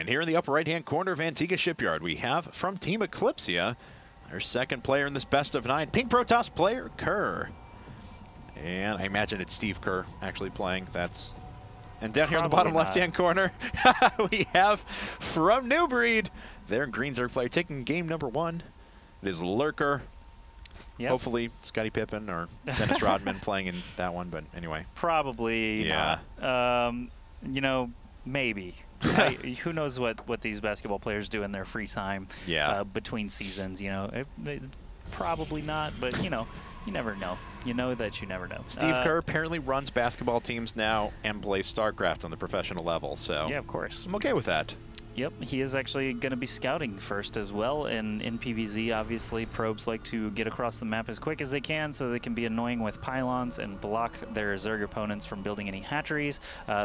And here in the upper right-hand corner of Antigua Shipyard, we have from Team Eclypsia, their second player in this best-of-9, Pink Protoss player, Krr. And I imagine it's Steve Kerr actually playing. That's... And down here on the bottom left-hand corner, we have from nuBreed, their green Zerg player taking game number 1. It is LurkeR. Yep. Hopefully Scottie Pippen or Dennis Rodman playing in that one, but anyway. Probably not. You know, maybe. Who knows what these basketball players do in their free time between seasons, you know. Probably not, but, you know, you never know. You know that you never know. Steve Kerr apparently runs basketball teams now and plays StarCraft on the professional level, so yeah, of course. I'm okay with that. Yep, he is actually going to be scouting first as well, and in PvZ, obviously, probes like to get across the map as quick as they can so they can be annoying with pylons and block their Zerg opponents from building any hatcheries.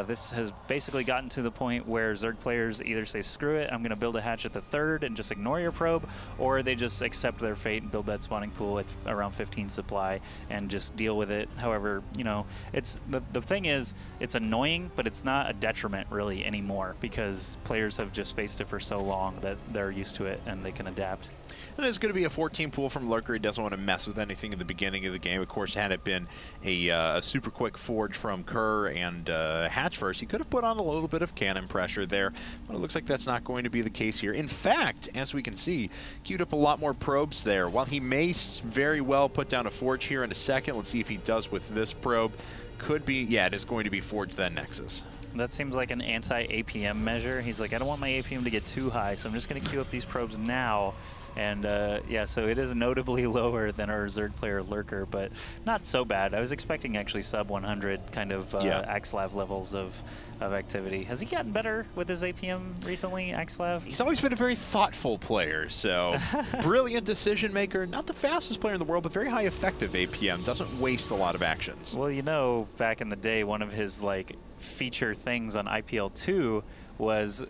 This has basically gotten to the point where Zerg players either say, screw it, I'm going to build a hatch at the 3rd and just ignore your probe, or they just accept their fate and build that spawning pool at around 15 supply and just deal with it. However, you know, it's the thing is, it's annoying, but it's not a detriment really anymore because players have just faced it for so long that they're used to it and they can adapt. And it's going to be a 14 pool from LurkeR. He doesn't want to mess with anything at the beginning of the game. Of course, had it been a super quick forge from Kerr and hatch first, he could have put on a little bit of cannon pressure there, but it looks like that's not going to be the case here. In fact, as we can see, queued up a lot more probes there. While he may very well put down a forge here in a second, let's see if he does with this probe. Could be, yeah, it is going to be forge then Nexus. That seems like an anti-APM measure. He's like, I don't want my APM to get too high, so I'm just going to queue up these probes now. And yeah, so it is notably lower than our Zerg player LurkeR, but not so bad. I was expecting actually sub 100 kind of Axlav levels of activity. Has he gotten better with his APM recently, Axlav? He's always been a very thoughtful player, so brilliant decision maker. Not the fastest player in the world, but very high effective APM. Doesn't waste a lot of actions. Well, you know, back in the day, one of his like feature things on IPL 2 was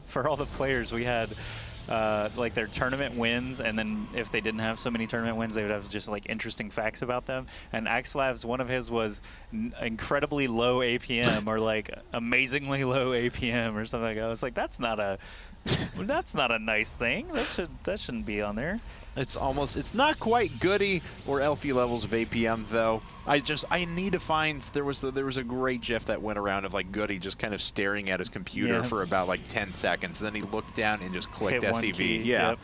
for all the players we had like their tournament wins, and then if they didn't have so many tournament wins, they would have just like interesting facts about them. And Axlav's, one of his was incredibly low APM or like amazingly low APM or something like that. I was like, that's not a nice thing. That shouldn't be on there. It's not quite Goody or Elfie levels of APM though. I need to find, there was a great GIF that went around of like Goody just kind of staring at his computer for about like 10 seconds. Then he looked down and just clicked SEV. Yeah,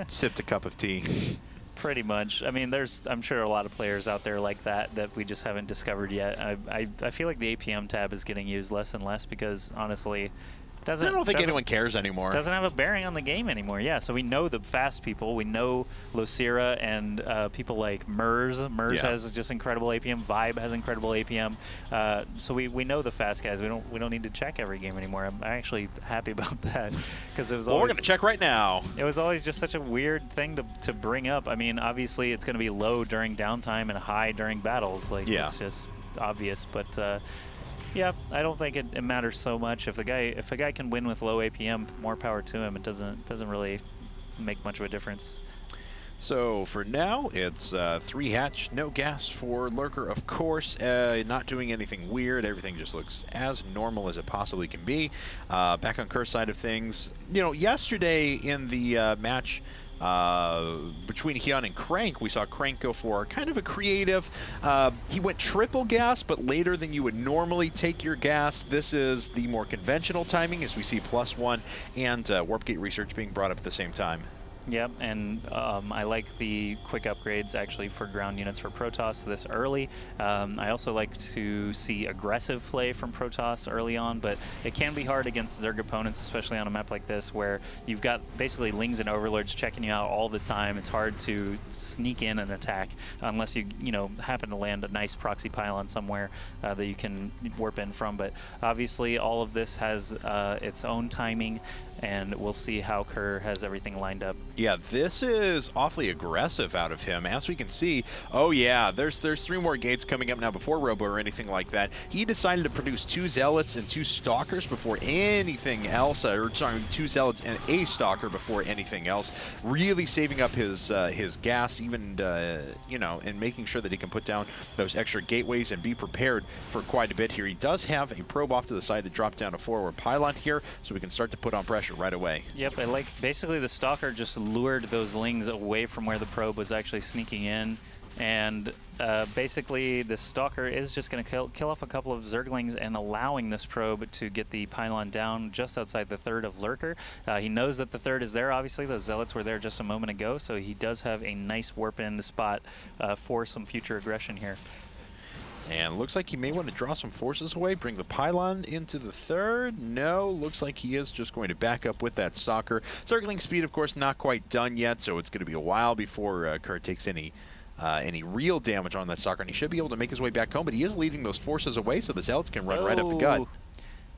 sipped a cup of tea. Pretty much. I mean, I'm sure a lot of players out there like that we just haven't discovered yet. I feel like the APM tab is getting used less and less because honestly, I don't think anyone cares anymore. Doesn't have a bearing on the game anymore. Yeah, so we know the fast people. We know Locira and people like Mers. Mers has just incredible APM. Vibe has incredible APM. So we know the fast guys. We don't need to check every game anymore. I'm actually happy about that because it was. Well, we're gonna check right now. It was always just such a weird thing to bring up. I mean, obviously it's gonna be low during downtime and high during battles. Like it's just obvious, but. Yeah, I don't think it matters so much. If a guy can win with low APM, more power to him. It doesn't really make much of a difference. So for now, it's 3 hatch, no gas for LurkeR, of course. Not doing anything weird. Everything just looks as normal as it possibly can be. Back on Krr's side of things, you know, yesterday in the match between Hyun and Crank, we saw Crank go for kind of a creative. He went triple gas, but later than you would normally take your gas. This is the more conventional timing, as we see +1 and Warp Gate research being brought up at the same time. Yep, and I like the quick upgrades actually for ground units for Protoss this early. I also like to see aggressive play from Protoss early on, but it can be hard against Zerg opponents, especially on a map like this where you've got basically Lings and Overlords checking you out all the time. It's hard to sneak in an attack unless you happen to land a nice proxy pylon somewhere that you can warp in from. But obviously all of this has its own timing, and we'll see how Krr has everything lined up. Yeah, this is awfully aggressive out of him. As we can see, oh yeah, there's 3 more gates coming up now before Robo or anything like that. He decided to produce 2 Zealots and 2 Stalkers before anything else, or sorry, 2 Zealots and a Stalker before anything else. Really saving up his gas, even you know, and making sure that he can put down those extra gateways and be prepared for quite a bit here. He does have a probe off to the side to drop down a forward pylon here, so we can start to put on pressure right away. Yep, I like basically the Stalker just lured those Lings away from where the probe was actually sneaking in, and basically the Stalker is just going to kill off a couple of Zerglings and allowing this probe to get the pylon down just outside the third of LurkeR. He knows that the third is there, obviously. Those Zealots were there just a moment ago, so he does have a nice warp in spot for some future aggression here. And looks like he may want to draw some forces away, bring the pylon into the third. No, looks like he is just going to back up with that Stalker. Circling speed, of course, not quite done yet, so it's going to be a while before Krr takes any real damage on that Stalker, and he should be able to make his way back home, but he is leading those forces away, so the Zealots can run right up the gut.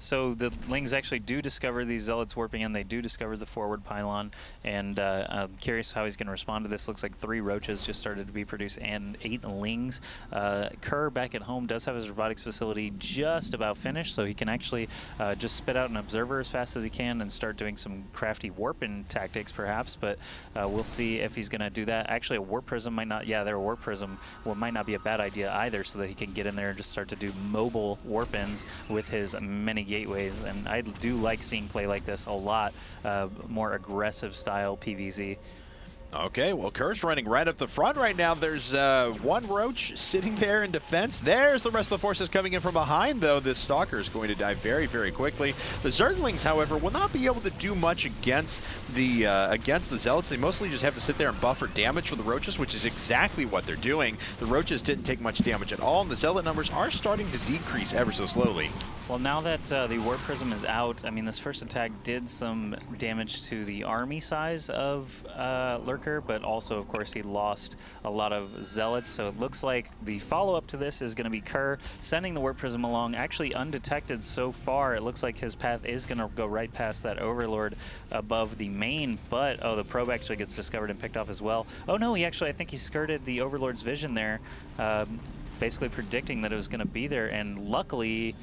So the Lings actually do discover these Zealots warping in. They do discover the forward pylon, and I'm curious how he's going to respond to this. Looks like 3 Roaches just started to be produced and 8 Lings. Krr back at home does have his robotics facility just about finished, so he can actually just spit out an observer as fast as he can and start doing some crafty warping tactics perhaps, but we'll see if he's going to do that. Actually, a Warp Prism might not, yeah, a Warp Prism might not be a bad idea either, so that he can get in there and just start to do mobile warp-ins with his many gateways, and I do like seeing play like this a lot, more aggressive style PvZ. Okay, well, Krr's running right up the front right now. There's 1 Roach sitting there in defense. There's the rest of the forces coming in from behind, though. This Stalker is going to die very, very quickly. The Zerglings, however, will not be able to do much against the Zealots. They mostly just have to sit there and buffer damage for the Roaches, which is exactly what they're doing. The Roaches didn't take much damage at all, and the Zealot numbers are starting to decrease ever so slowly. Well, now that the Warp Prism is out, I mean, this first attack did some damage to the army size of LurkeR, but also, of course, he lost a lot of Zealots, so it looks like the follow-up to this is going to be Krr sending the Warp Prism along, actually undetected so far. It looks like his path is going to go right past that Overlord above the main, but, oh, the probe actually gets discovered and picked off as well. Oh, no, I think he skirted the Overlord's vision there, basically predicting that it was going to be there, and luckily...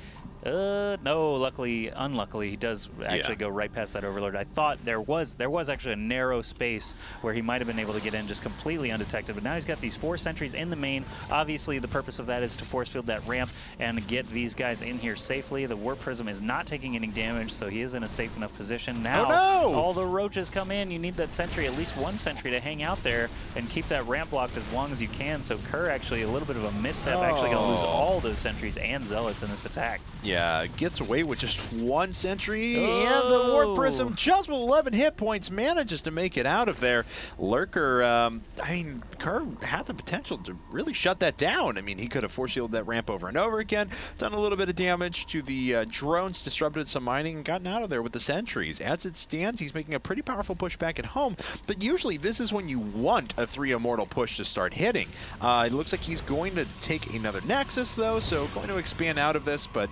no, unluckily, he does actually go right past that Overlord. I thought there was actually a narrow space where he might have been able to get in just completely undetected, but now he's got these 4 sentries in the main. Obviously, the purpose of that is to force field that ramp and get these guys in here safely. The Warp Prism is not taking any damage, so he is in a safe enough position. Now, all the Roaches come in. You need that sentry, at least 1 sentry, to hang out there and keep that ramp blocked as long as you can. So Krr actually a little bit of a misstep, actually going to lose all those sentries and Zealots in this attack. Yeah, gets away with just 1 sentry, and the Warp Prism, just with 11 hit points, manages to make it out of there. LurkeR, I mean, Krr had the potential to really shut that down. I mean, he could have force-fielded that ramp over and over again, done a little bit of damage to the drones, disrupted some mining, and gotten out of there with the sentries. As it stands, he's making a pretty powerful push back at home, but usually this is when you want a 3 Immortal push to start hitting. It looks like he's going to take another Nexus, though, so going to expand out of this, but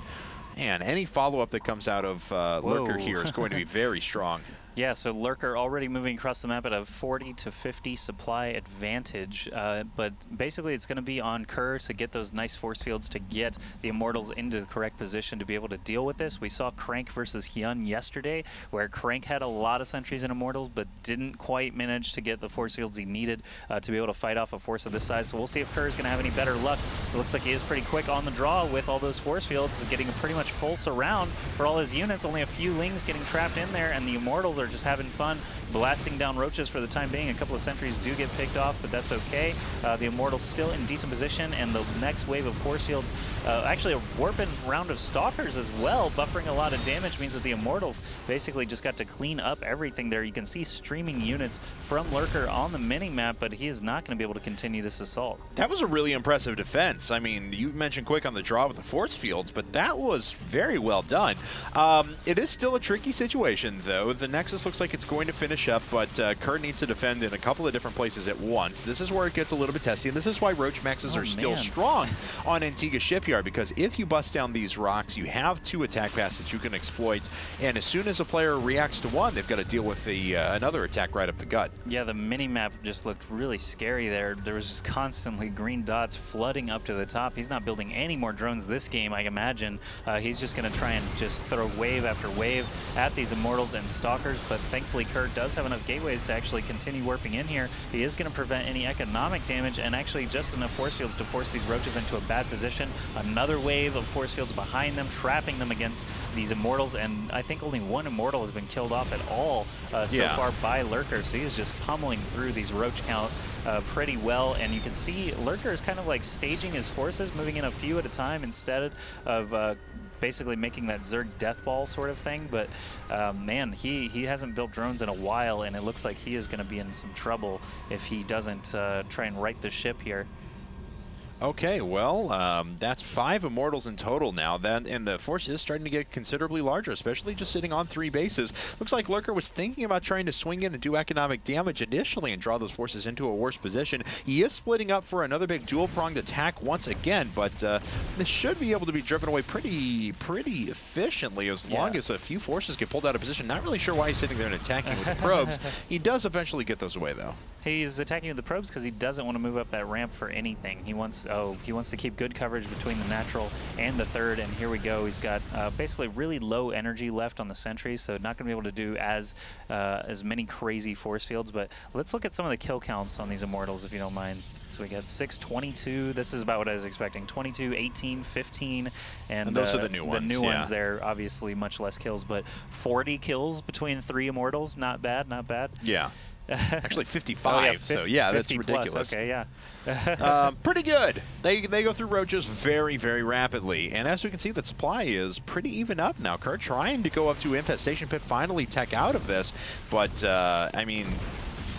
man, any follow-up that comes out of LurkeR here is going to be very strong. Yeah, so LurkeR already moving across the map at a 40 to 50 supply advantage, but basically it's going to be on Krr to get those nice force fields to get the Immortals into the correct position to be able to deal with this. We saw Crank versus Hyun yesterday, where Crank had a lot of sentries and Immortals, but didn't quite manage to get the force fields he needed to be able to fight off a force of this size. So we'll see if Krr is going to have any better luck. It looks like he is pretty quick on the draw with all those force fields, getting a pretty much full surround for all his units. Only a few Lings getting trapped in there, and the Immortals are just having fun blasting down Roaches for the time being. A couple of sentries do get picked off, but that's okay. The Immortals still in decent position, and the next wave of force fields, actually a warping round of Stalkers as well, buffering a lot of damage, means that the Immortals basically just got to clean up everything there. You can see streaming units from LurkeR on the mini-map, but he is not going to be able to continue this assault. That was a really impressive defense. I mean, you mentioned quick on the draw with the force fields, but that was very well done. It is still a tricky situation, though. The Nexus Nexus looks like it's going to finish up, but Krr needs to defend in a couple of different places at once. This is where it gets a little bit testy, and this is why Roach Maxes are still strong on Antigua Shipyard, because if you bust down these rocks, you have 2 attack paths that you can exploit, and as soon as a player reacts to one, they've got to deal with the another attack right up the gut. Yeah, the mini-map just looked really scary there. There was just constantly green dots flooding up to the top. He's not building any more drones this game, I imagine. He's just going to try and just throw wave after wave at these Immortals and Stalkers, but thankfully Krr does have enough gateways to actually continue warping in here. He is going to prevent any economic damage and actually just enough force fields to force these Roaches into a bad position. Another wave of force fields behind them, trapping them against these Immortals, and I think only 1 Immortal has been killed off at all so far by LurkeR, so he's just pummeling through these Roach count pretty well, and you can see LurkeR is kind of like staging his forces, moving in a few at a time instead of basically making that Zerg death ball sort of thing. But man, he hasn't built drones in a while, and it looks like he is going to be in some trouble if he doesn't try and right the ship here. Okay, well, that's 5 Immortals in total now. And the force is starting to get considerably larger, especially just sitting on 3 bases. Looks like LurkeR was thinking about trying to swing in and do economic damage initially and draw those forces into a worse position. He is splitting up for another big dual-pronged attack once again, but this should be able to be driven away pretty efficiently as long as a few forces get pulled out of position. Not really sure why he's sitting there and attacking with the probes. He does eventually get those away, though. He's attacking with the probes because he doesn't want to move up that ramp for anything. He wants to keep good coverage between the natural and the third, and here we go. He's got basically really low energy left on the sentries, so not going to be able to do as many crazy force fields. But let's look at some of the kill counts on these Immortals, if you don't mind. So we got 6, 22. This is about what I was expecting. 22, 18, 15, and those are the new ones. The new ones there, obviously much less kills, but 40 kills between 3 Immortals. Not bad, not bad. Yeah. Actually 55, so yeah, that's ridiculous. Plus. Okay, yeah. Pretty good. They go through Roaches very rapidly, and as we can see, the supply is pretty even up now. Krr trying to go up to Infestation Pit, finally tech out of this, but I mean,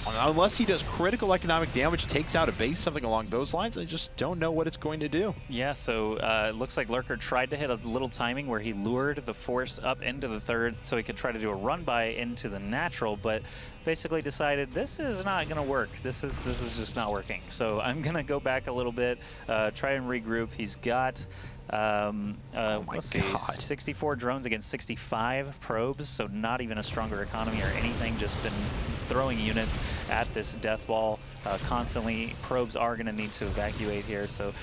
unless he does critical economic damage, takes out a base, something along those lines, I just don't know what it's going to do. Yeah, so it looks like LurkeR tried to hit a little timing where he lured the force up into the third so he could try to do a run-by into the natural, but basically decided this is not going to work. This is just not working. So I'm going to go back a little bit, try and regroup. He's got let's see, 64 drones against 65 probes, so not even a stronger economy or anything, just been throwing units at this death ball constantly. Probes are going to need to evacuate here, so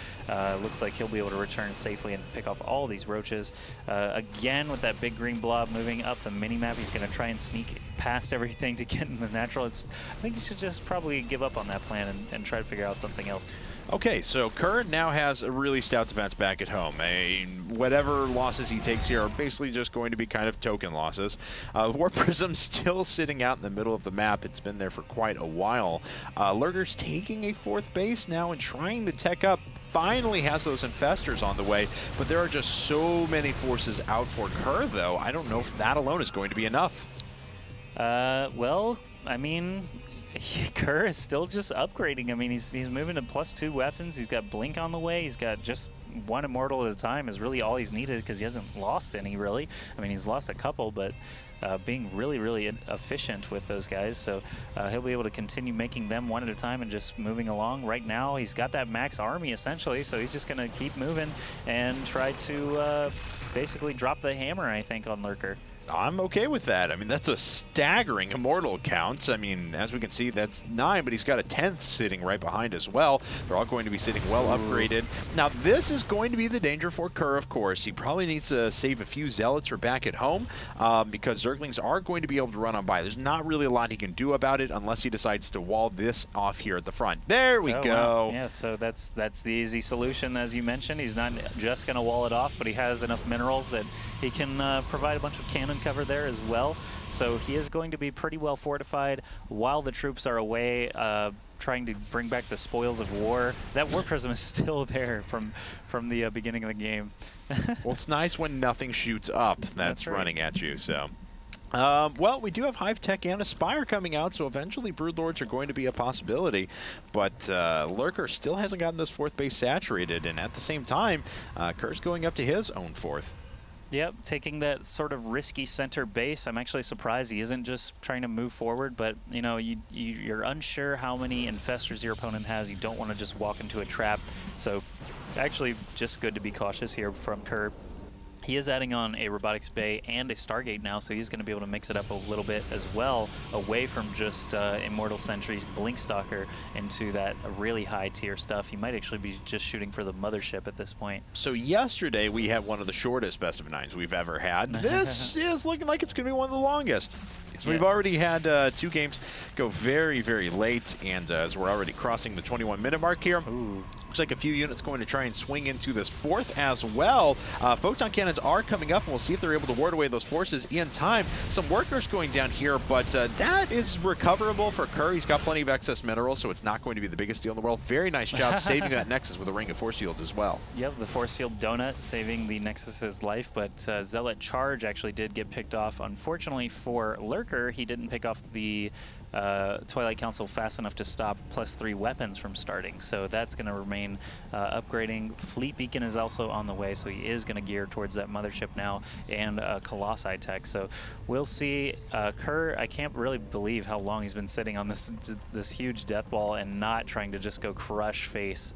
looks like he'll be able to return safely and pick off all these Roaches. Again, with that big green blob moving up the mini-map, he's going to try and sneak past everything to get in the natural. I think he should just probably give up on that plan and try to figure out something else. Okay, so Krr now has a really stout defense back at home. Whatever losses he takes here are basically just going to be kind of token losses. War Prism's still sitting out in the middle of the map. It's been there for quite a while. LurkeR's taking a 4th base now and trying to tech up. Finally has those infestors on the way, but there are just so many forces out for Krr, though. I don't know if that alone is going to be enough. Well, I mean, Krr is still just upgrading. I mean, he's moving to +2 weapons. He's got Blink on the way. He's got just 1 Immortal at a time is really all he's needed because he hasn't lost any, really. I mean, he's lost a couple, but being really efficient with those guys. So he'll be able to continue making them 1 at a time and just moving along. Right now, he's got that max army, essentially, so he's just going to keep moving and try to basically drop the hammer, I think, on LurkeR. I'm okay with that. I mean, that's a staggering Immortal count. I mean, as we can see, that's 9, but he's got a 10th sitting right behind as well. They're all going to be sitting well upgraded. Now, this is going to be the danger for Krr, of course. He probably needs to save a few Zealots for back at home because Zerglings are going to be able to run on by. There's not really a lot he can do about it unless he decides to wall this off here at the front. There we go. Wow. Yeah, so that's the easy solution, as you mentioned. He's not just going to wall it off, but he has enough minerals that he can provide a bunch of cannon cover there as well. So he is going to be pretty well fortified while the troops are away trying to bring back the spoils of war. That War Prism is still there from the beginning of the game. Well, it's nice when nothing shoots up that's right. running at you. So. Well, we do have Hive Tech and Aspire coming out, so eventually Broodlords are going to be a possibility. But LurkeR still hasn't gotten this 4th base saturated, and at the same time, Krr's going up to his own 4th. Yep, taking that sort of risky center base. I'm actually surprised he isn't just trying to move forward, but you know, you're unsure how many infestors your opponent has. You don't want to just walk into a trap. So actually just good to be cautious here from Krr. He is adding on a Robotics Bay and a Stargate now, so he's going to be able to mix it up a little bit as well, away from just Immortal Sentry's Blinkstalker into that really high tier stuff. He might actually be just shooting for the mothership at this point. So yesterday we had one of the shortest best of 9s we've ever had. This is looking like it's going to be one of the longest. So we've already had 2 games go very, very late, and as we're already crossing the 21-minute mark here, looks like a few units going to try and swing into this 4th as well. Photon cannons are coming up, and we'll see if they're able to ward away those forces in time. Some workers going down here, but that is recoverable for Krr. He's got plenty of excess minerals, so it's not going to be the biggest deal in the world. Very nice job saving that Nexus with a ring of force fields as well. Yep, the force field donut saving the Nexus's life, but Zealot Charge actually did get picked off. Unfortunately for Lurker, he didn't pick off the Twilight Council fast enough to stop +3 weapons from starting, so that's going to remain upgrading. Fleet Beacon is also on the way, so he is going to gear towards that mothership now, and Colossi tech. So we'll see. Krr, I can't really believe how long he's been sitting on this huge death ball and not trying to just go crush face.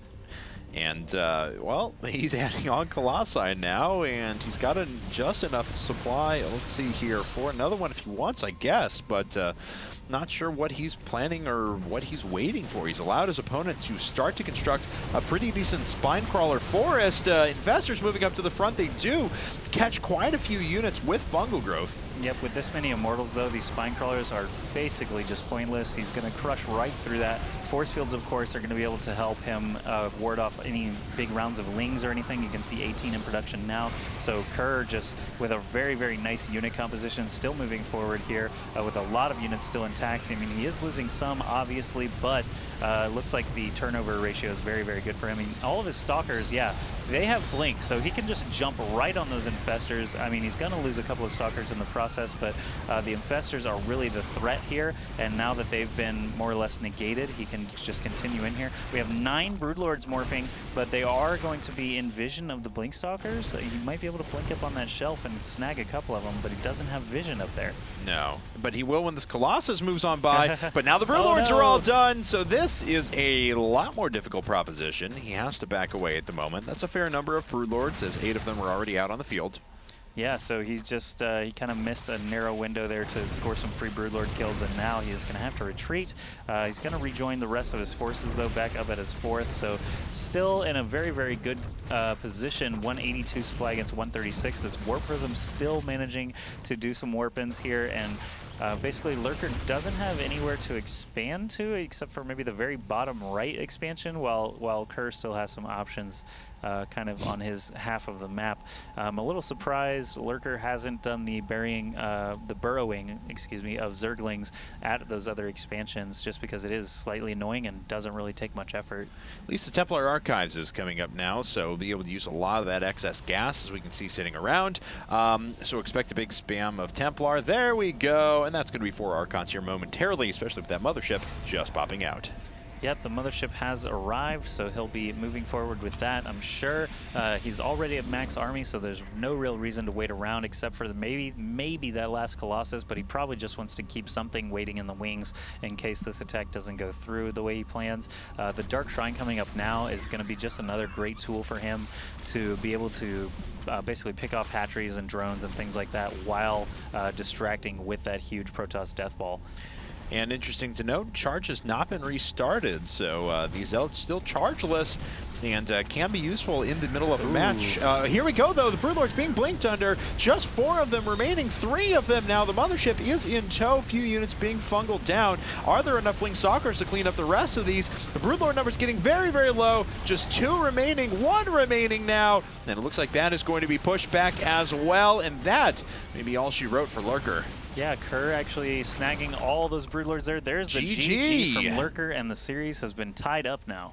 And, well, he's adding on Colossi now, and he's got just enough supply, let's see here, for another one if he wants, I guess, but not sure what he's planning or what he's waiting for. He's allowed his opponent to start to construct a pretty decent spine crawler forest. Investors moving up to the front, they do catch quite a few units with fungal growth. Yep, with this many immortals though, these spine crawlers are basically just pointless. He's going to crush right through that. Force fields, of course, are going to be able to help him ward off any big rounds of lings or anything. You can see 18 in production now. So Krr just with a very, very nice unit composition, still moving forward here with a lot of units still intact. I mean, he is losing some, obviously, but looks like the turnover ratio is very, very good for him. I mean, all of his stalkers, yeah, they have blink, so he can just jump right on those infestors. I mean, he's going to lose a couple of stalkers in the process, but the infestors are really the threat here, and now that they've been more or less negated, he can just continue in here. We have 9 Broodlords morphing, but they are going to be in vision of the Blinkstalkers. He might be able to blink up on that shelf and snag a couple of them, but he doesn't have vision up there. No, but he will when this Colossus moves on by. But now the Broodlords are all done, so this is a lot more difficult proposition. He has to back away at the moment. That's a fair number of Broodlords, as 8 of them are already out on the field. Yeah, so he's just, he kind of missed a narrow window there to score some free Broodlord kills, and now he is going to have to retreat. He's going to rejoin the rest of his forces, though, back up at his 4th, so still in a very, very good position. 182 supply against 136. This Warp Prism still managing to do some warp-ins here, and basically, Lurker doesn't have anywhere to expand to, except for maybe the very bottom right expansion, while Krr still has some options kind of on his half of the map. I'm a little surprised Lurker hasn't done the burrowing, excuse me, of Zerglings at those other expansions, just because it is slightly annoying and doesn't really take much effort. At least the Templar Archives is coming up now, so we'll be able to use a lot of that excess gas, as we can see sitting around. So expect a big spam of Templar. There we go. And that's going to be 4 Archons here momentarily, especially with that mothership just popping out. Yep, the mothership has arrived, so he'll be moving forward with that, I'm sure. He's already at max army, so there's no real reason to wait around except for maybe that last Colossus, but he probably just wants to keep something waiting in the wings in case this attack doesn't go through the way he plans. The Dark Shrine coming up now is going to be just another great tool for him to be able to basically pick off hatcheries and drones and things like that while distracting with that huge Protoss Death Ball. And interesting to note, charge has not been restarted, so these Zealots still chargeless and can be useful in the middle of a match. Here we go, though. The Broodlords being blinked under. Just 4 of them remaining. 3 of them now. The mothership is in tow. Few units being fungled down. Are there enough Blink Stalkers to clean up the rest of these? The Broodlord numbers getting very, very low. Just 2 remaining. 1 remaining now. And it looks like that is going to be pushed back as well. And that may be all she wrote for Lurker. Yeah, Krr actually snagging all those Broodlords there. There's the GG from Lurker, and the series has been tied up now.